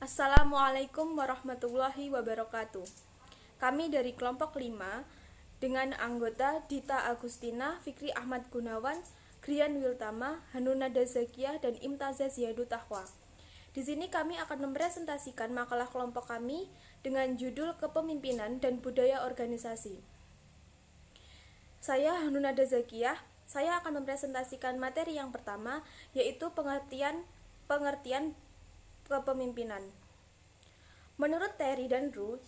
Assalamualaikum warahmatullahi wabarakatuh. Kami dari kelompok 5 dengan anggota Dita Agustina, Fikri Ahmad Gunawan, Grian Wiltama, Hanunada Zakiah, dan Imtazah Ziyadu Tahwa. Di sini kami akan mempresentasikan makalah kelompok kami dengan judul Kepemimpinan dan Budaya Organisasi. Saya Hanunada Zakiah. Saya akan mempresentasikan materi yang pertama, yaitu pengertian kepemimpinan. Menurut Terry dan Ru,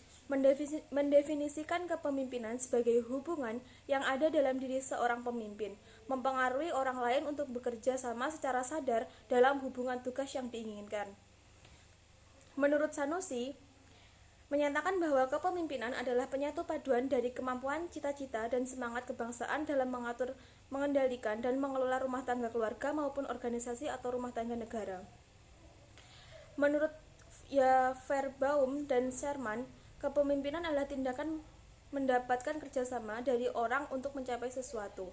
mendefinisikan kepemimpinan sebagai hubungan yang ada dalam diri seorang pemimpin, mempengaruhi orang lain untuk bekerja sama secara sadar dalam hubungan tugas yang diinginkan. Menurut Sanusi, menyatakan bahwa kepemimpinan adalah penyatu paduan dari kemampuan, cita-cita, dan semangat kebangsaan dalam mengatur, mengendalikan, dan mengelola rumah tangga keluarga maupun organisasi atau rumah tangga negara. Menurut Verbaum dan Sherman, kepemimpinan adalah tindakan mendapatkan kerjasama dari orang untuk mencapai sesuatu.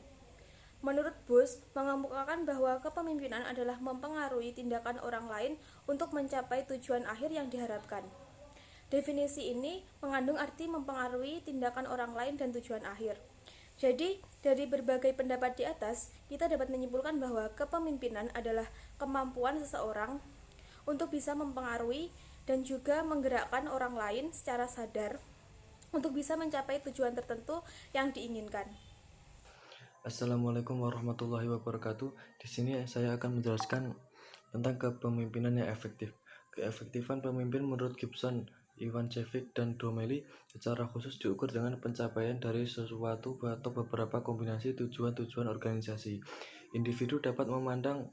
Menurut Bush, mengemukakan bahwa kepemimpinan adalah mempengaruhi tindakan orang lain untuk mencapai tujuan akhir yang diharapkan. Definisi ini mengandung arti mempengaruhi tindakan orang lain dan tujuan akhir. Jadi, dari berbagai pendapat di atas, kita dapat menyimpulkan bahwa kepemimpinan adalah kemampuan seseorang untuk bisa mempengaruhi dan juga menggerakkan orang lain secara sadar untuk bisa mencapai tujuan tertentu yang diinginkan. Assalamualaikum warahmatullahi wabarakatuh. Di sini saya akan menjelaskan tentang kepemimpinan yang efektif. Keefektifan pemimpin menurut Gibson, Ivancevic, dan Domely secara khusus diukur dengan pencapaian dari sesuatu atau beberapa kombinasi tujuan-tujuan organisasi. Individu dapat memandang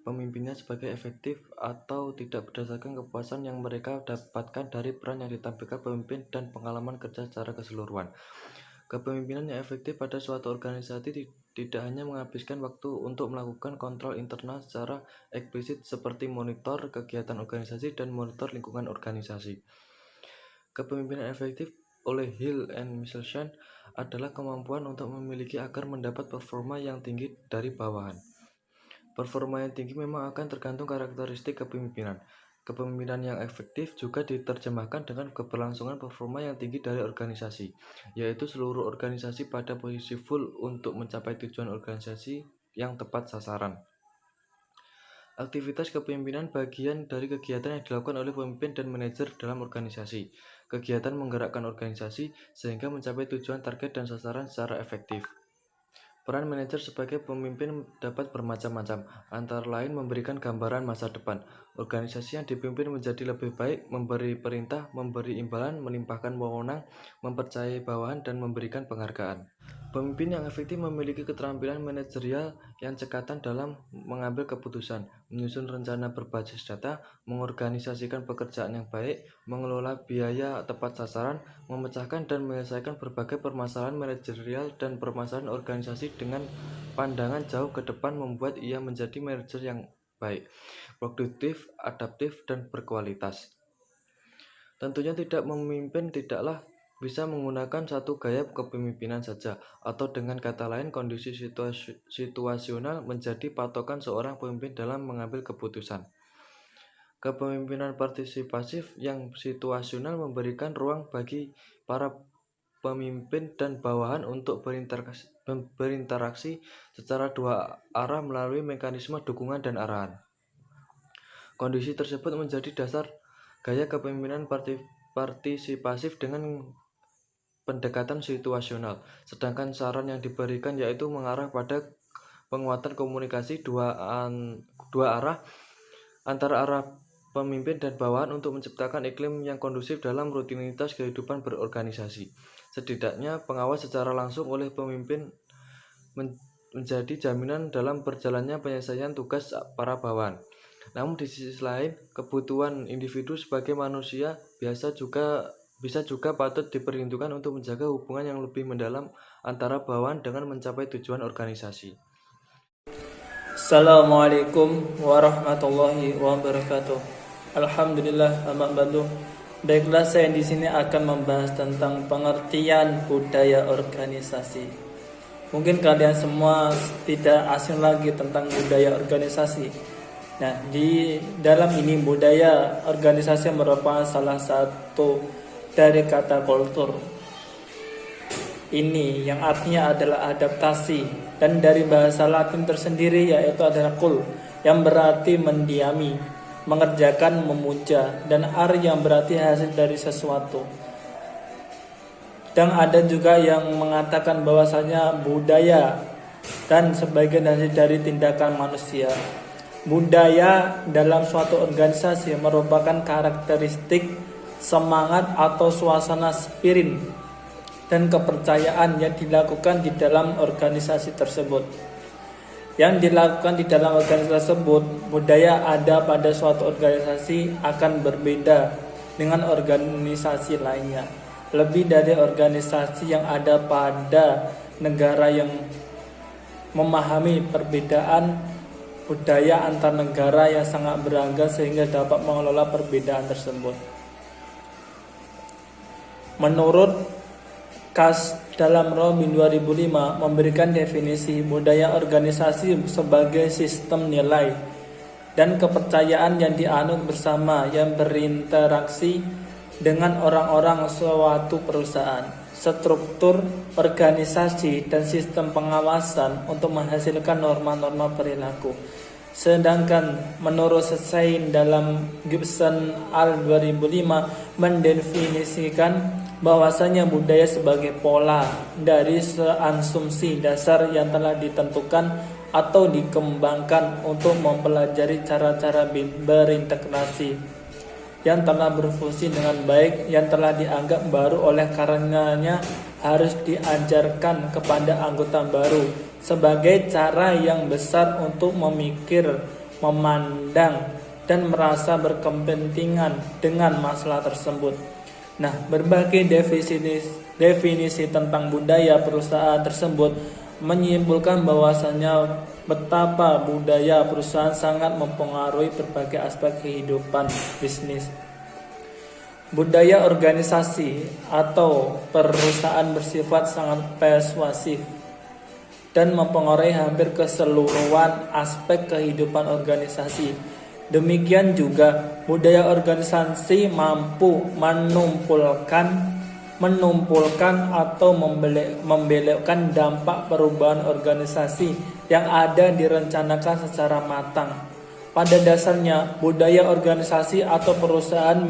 pemimpinnya sebagai efektif atau tidak berdasarkan kepuasan yang mereka dapatkan dari peran yang ditampilkan pemimpin dan pengalaman kerja secara keseluruhan. Kepemimpinan yang efektif pada suatu organisasi tidak hanya menghabiskan waktu untuk melakukan kontrol internal secara eksplisit seperti monitor kegiatan organisasi dan monitor lingkungan organisasi. Kepemimpinan efektif oleh Hill and Michelson adalah kemampuan untuk memiliki agar mendapat performa yang tinggi dari bawahan. Performa yang tinggi memang akan tergantung karakteristik kepemimpinan. Kepemimpinan yang efektif juga diterjemahkan dengan keberlangsungan performa yang tinggi dari organisasi, yaitu seluruh organisasi pada posisi full untuk mencapai tujuan organisasi yang tepat sasaran. Aktivitas kepemimpinan bagian dari kegiatan yang dilakukan oleh pemimpin dan manajer dalam organisasi. Kegiatan menggerakkan organisasi sehingga mencapai tujuan target dan sasaran secara efektif. Peran manajer sebagai pemimpin dapat bermacam-macam, antara lain memberikan gambaran masa depan. Organisasi yang dipimpin menjadi lebih baik, memberi perintah, memberi imbalan, melimpahkan wewenang, mempercayai bawahan, dan memberikan penghargaan. Pemimpin yang efektif memiliki keterampilan manajerial yang cekatan dalam mengambil keputusan, menyusun rencana berbasis data, mengorganisasikan pekerjaan yang baik, mengelola biaya tepat sasaran, memecahkan dan menyelesaikan berbagai permasalahan manajerial dan permasalahan organisasi dengan pandangan jauh ke depan membuat ia menjadi manajer yang baik, produktif, adaptif, dan berkualitas. Tentunya memimpin tidaklah bisa menggunakan satu gaya kepemimpinan saja, atau dengan kata lain kondisi situasional menjadi patokan seorang pemimpin dalam mengambil keputusan. Kepemimpinan partisipasif yang situasional memberikan ruang bagi para pemimpin dan bawahan untuk berinteraksi secara dua arah melalui mekanisme dukungan dan arahan. Kondisi tersebut menjadi dasar gaya kepemimpinan partisipasif dengan pendekatan situasional, sedangkan saran yang diberikan yaitu mengarah pada penguatan komunikasi dua arah antara arah pemimpin dan bawahan untuk menciptakan iklim yang kondusif dalam rutinitas kehidupan berorganisasi. Setidaknya pengawas secara langsung oleh pemimpin menjadi jaminan dalam berjalannya penyelesaian tugas para bawahan. Namun di sisi lain, kebutuhan individu sebagai manusia bisa juga patut diperhitungkan untuk menjaga hubungan yang lebih mendalam antara bawahan dengan mencapai tujuan organisasi. Assalamualaikum warahmatullahi wabarakatuh. Alhamdulillah, amma ba'du. Baiklah, saya di sini akan membahas tentang pengertian budaya organisasi. Mungkin kalian semua tidak asing lagi tentang budaya organisasi. Nah, di dalam ini budaya organisasi merupakan salah satu dari kata kultur. Ini yang artinya adalah adaptasi, dan dari bahasa Latin tersendiri yaitu adalah kul, yang berarti mendiami, mengerjakan, memuja, dan ar yang berarti hasil dari sesuatu. Dan ada juga yang mengatakan bahwasanya budaya dan sebagian dari tindakan manusia. Budaya dalam suatu organisasi merupakan karakteristik, semangat atau suasana spirit dan kepercayaan yang dilakukan di dalam organisasi tersebut. Yang dilakukan di dalam organisasi tersebut, budaya ada pada suatu organisasi akan berbeda dengan organisasi lainnya. Lebih dari organisasi yang ada pada negara yang memahami perbedaan budaya antar negara yang sangat beragam sehingga dapat mengelola perbedaan tersebut. Menurut Kas dalam Robin 2005 memberikan definisi budaya organisasi sebagai sistem nilai dan kepercayaan yang dianut bersama yang berinteraksi dengan orang-orang suatu perusahaan, struktur organisasi dan sistem pengawasan untuk menghasilkan norma-norma perilaku. Sedangkan menurut Sain dalam Gibson Al 2005 mendefinisikan bahwasanya budaya sebagai pola dari seasumsi dasar yang telah ditentukan atau dikembangkan untuk mempelajari cara-cara berintegrasi yang telah berfungsi dengan baik, yang telah dianggap baru oleh karenanya harus diajarkan kepada anggota baru sebagai cara yang besar untuk memikir, memandang, dan merasa berkepentingan dengan masalah tersebut. Nah, berbagai definisi tentang budaya perusahaan tersebut menyimpulkan bahwasanya betapa budaya perusahaan sangat mempengaruhi berbagai aspek kehidupan bisnis. Budaya organisasi atau perusahaan bersifat sangat persuasif dan mempengaruhi hampir keseluruhan aspek kehidupan organisasi. Demikian juga budaya organisasi mampu menumpulkan atau membelokkan dampak perubahan organisasi yang ada direncanakan secara matang. Pada dasarnya, budaya organisasi atau perusahaan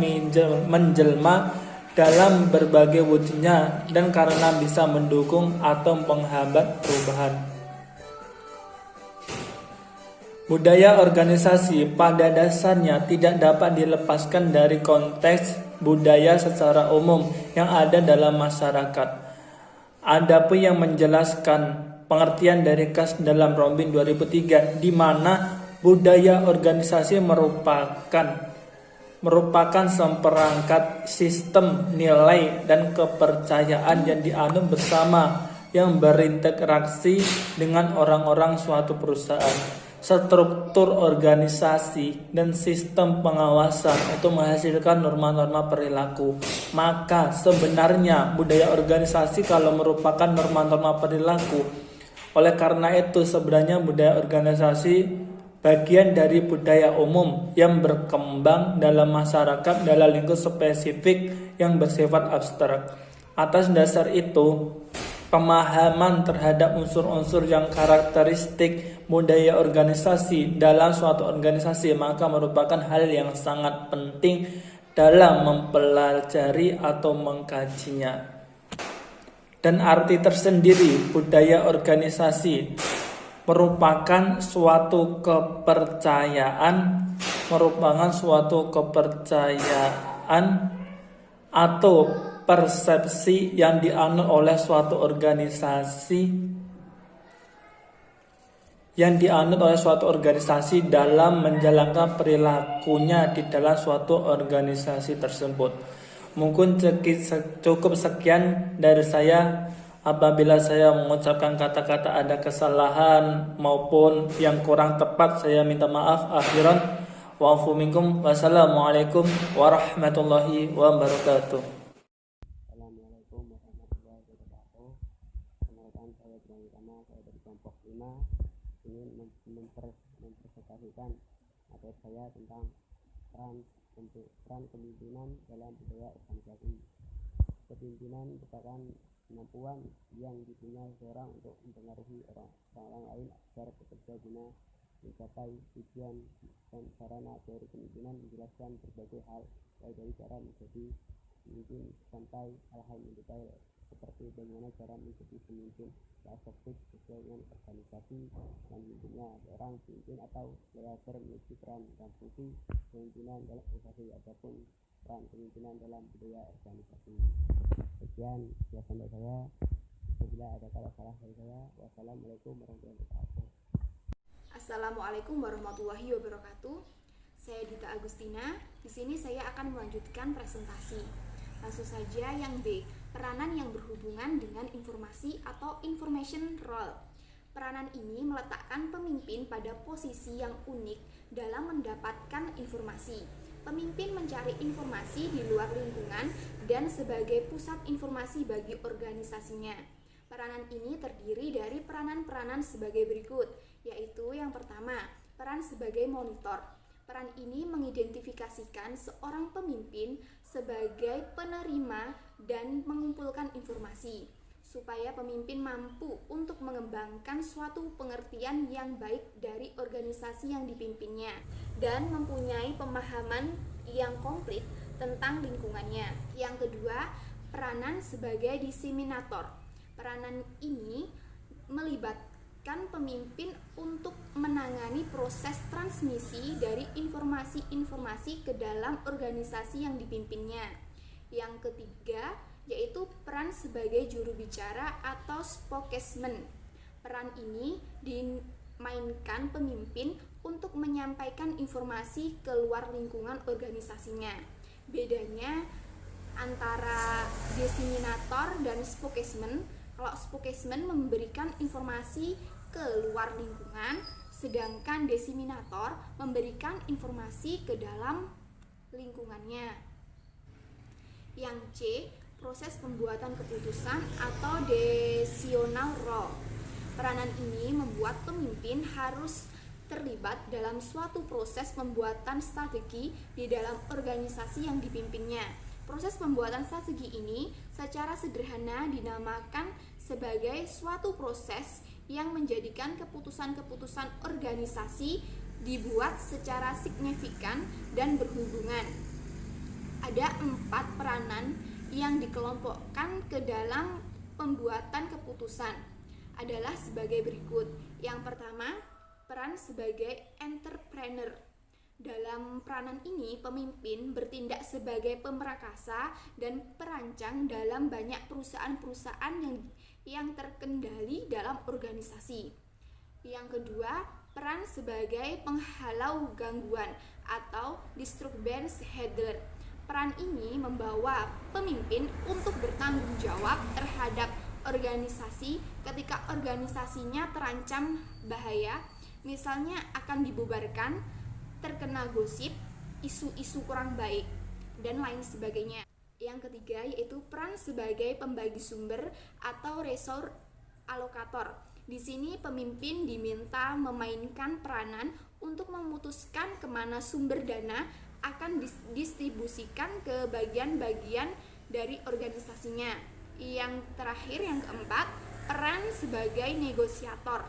menjelma dalam berbagai wujudnya dan karena bisa mendukung atau menghambat perubahan. Budaya organisasi pada dasarnya tidak dapat dilepaskan dari konteks budaya secara umum yang ada dalam masyarakat. Adapun yang menjelaskan pengertian dari Kas dalam Robin 2003 di mana budaya organisasi merupakan seperangkat sistem nilai dan kepercayaan yang dianut bersama yang berinteraksi dengan orang-orang suatu perusahaan, struktur organisasi dan sistem pengawasan untuk menghasilkan norma-norma perilaku. Maka sebenarnya budaya organisasi kalau merupakan norma-norma perilaku, oleh karena itu sebenarnya budaya organisasi bagian dari budaya umum yang berkembang dalam masyarakat dalam lingkup spesifik yang bersifat abstrak. Atas dasar itu, pemahaman terhadap unsur-unsur yang karakteristik budaya organisasi dalam suatu organisasi maka merupakan hal yang sangat penting dalam mempelajari atau mengkajinya. Dan arti tersendiri budaya organisasi merupakan suatu kepercayaan atau persepsi yang dianut oleh suatu organisasi dalam menjalankan perilakunya di dalam suatu organisasi tersebut. Mungkin cukup sekian dari saya. Apabila saya mengucapkan kata-kata ada kesalahan maupun yang kurang tepat, saya minta maaf akhiran. Wa'afu minkum. Wassalamualaikum warahmatullahi wabarakatuh. Assalamualaikum warahmatullahi wabarakatuh. Perkenalkan, saya Bang Utama, saya dari kelompok 5 ingin mempresentasikan materi saya tentang peran kepemimpinan dalam budaya organisasi. Kepemimpinan merupakan kemampuan yang dipunyai seseorang untuk mempengaruhi orang lain agar bekerja guna mencapai tujuan. Dan sarana teori kepemimpinan menjelaskan berbagai hal, mulai dari cara menjadi pemimpin sampai hal-hal mendetail seperti bagaimana cara menjadi pemimpin yang efektif sesuai dengan organisasi yang dipimpinnya. Seorang pemimpin atau leader memiliki peran dan fungsi kepemimpinan dalam organisasi. Adapun peran kepemimpinan dalam budaya organisasi. Sekian penjelasan dari saya. Apabila ada salah dari saya, wassalamualaikum warahmatullahi wabarakatuh. Assalamualaikum warahmatullahi wabarakatuh. Saya Dita Agustina. Di sini saya akan melanjutkan presentasi. Langsung saja yang B, peranan yang berhubungan dengan informasi atau information role. Peranan ini meletakkan pemimpin pada posisi yang unik dalam mendapatkan informasi. Pemimpin mencari informasi di luar lingkungan dan sebagai pusat informasi bagi organisasinya. Peranan ini terdiri dari peranan-peranan sebagai berikut, yaitu yang pertama, peran sebagai monitor. Peran ini mengidentifikasikan seorang pemimpin sebagai penerima dan mengumpulkan informasi, supaya pemimpin mampu untuk mengembangkan suatu pengertian yang baik dari organisasi yang dipimpinnya dan mempunyai pemahaman yang komplit tentang lingkungannya. Yang kedua, peranan sebagai diseminator. Peranan ini melibatkan pemimpin untuk menangani proses transmisi dari informasi-informasi ke dalam organisasi yang dipimpinnya. Yang ketiga, yaitu peran sebagai juru bicara atau spokesman. Peran ini dimainkan pemimpin untuk menyampaikan informasi ke luar lingkungan organisasinya. Bedanya antara diseminator dan spokesman, kalau spokesman memberikan informasi ke luar lingkungan, sedangkan diseminator memberikan informasi ke dalam lingkungannya. Yang C, proses pembuatan keputusan atau decisional role. Peranan ini membuat pemimpin harus terlibat dalam suatu proses pembuatan strategi di dalam organisasi yang dipimpinnya. Proses pembuatan strategi ini secara sederhana dinamakan sebagai suatu proses yang menjadikan keputusan-keputusan organisasi dibuat secara signifikan dan berhubungan. Ada 4 peranan yang dikelompokkan ke dalam pembuatan keputusan adalah sebagai berikut. Yang pertama, peran sebagai entrepreneur. Dalam peranan ini, pemimpin bertindak sebagai pemerakasa dan perancang dalam banyak perusahaan-perusahaan yang terkendali dalam organisasi. Yang kedua, peran sebagai penghalau gangguan atau disturbance handler. Peran ini membawa pemimpin untuk bertanggung jawab terhadap organisasi ketika organisasinya terancam bahaya, misalnya akan dibubarkan, terkena gosip, isu-isu kurang baik, dan lain sebagainya. Yang ketiga yaitu peran sebagai pembagi sumber atau resource allocator. Di sini pemimpin diminta memainkan peranan untuk memutuskan kemana sumber dana akan didistribusikan ke bagian-bagian dari organisasinya. Yang terakhir, yang keempat, peran sebagai negosiator.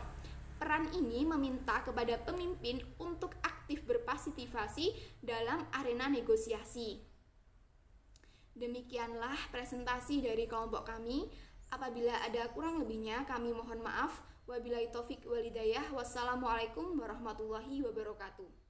Peran ini meminta kepada pemimpin untuk aktif berpartisipasi dalam arena negosiasi. Demikianlah presentasi dari kelompok kami. Apabila ada kurang lebihnya, kami mohon maaf. Wabillahi taufik wal hidayah. Wassalamualaikum warahmatullahi wabarakatuh.